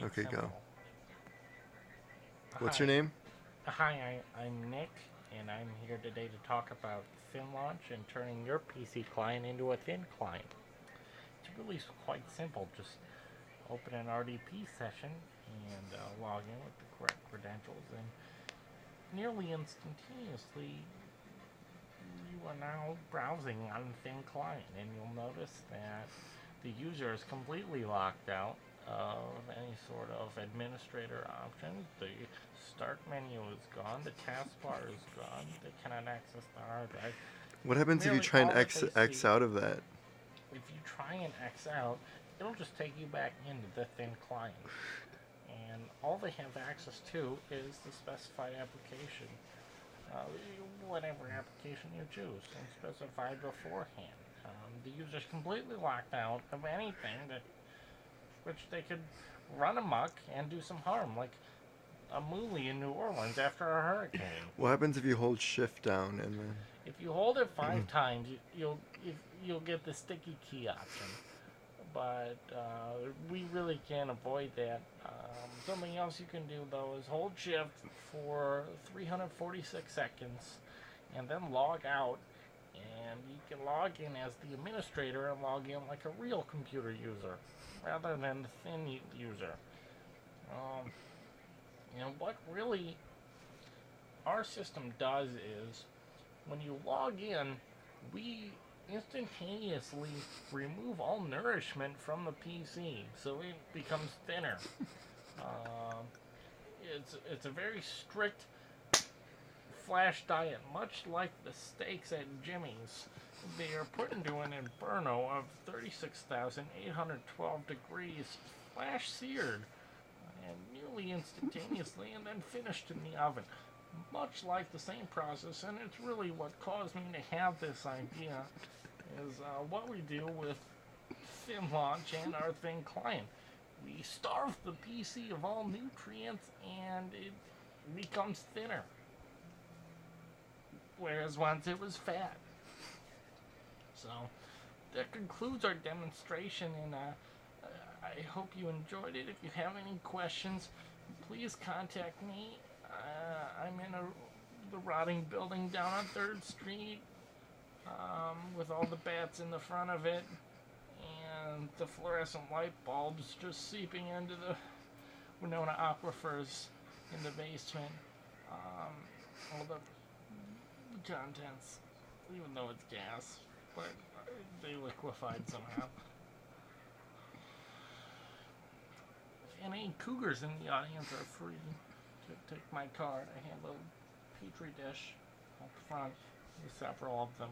quite Okay, simple. go. What's your Hi, name? I'm Nick, and I'm here today to talk about thin launch and turning your PC client into a thin client. It's really quite simple. Just open an RDP session and log in with the correct credentials, and nearly instantaneously, you are now browsing on a thin client, and you'll notice that the user is completely locked out of any sort of administrator options. The start menu is gone, the taskbar is gone, they cannot access the hard drive. What happens if you Merely try and all that they X see, out of that? if you try and X out, it'll just take you back into the thin client. And all they have access to is the specified application, uh, whatever application you choose, and specified beforehand. The user's completely locked out of anything that which they could run amok and do some harm, like a Mouli in New Orleans after a hurricane. What happens if you hold shift down and then... If you hold it 5 times, you'll get the sticky key option. But we really can't avoid that. Something else you can do though is hold shift for 346 seconds, and then log out. And you can log in as the administrator and log in like a real computer user, rather than the thin user. Um, what really our system does is when you log in, we instantaneously remove all nourishment from the PC, so it becomes thinner. Um, it's a very strict flash diet, much like the steaks at Jimmy's. They are put into an inferno of 36,812 degrees, flash seared, and nearly instantaneously, and then finished in the oven. Much like the same process, and it's really what caused me to have this idea, is what we do with thin launch and our thin client. We starve the PC of all nutrients, and it becomes thinner. Whereas once it was fat. So that concludes our demonstration, and I hope you enjoyed it. If you have any questions, please contact me. I'm in the rotting building down on 3rd Street, with all the bats in the front of it, and the fluorescent light bulbs just seeping into the Winona aquifers in the basement. All the contents, even though it's gas, but they liquefied somehow. And any cougars in the audience are free to take my card. I have a petri dish up front with several of them.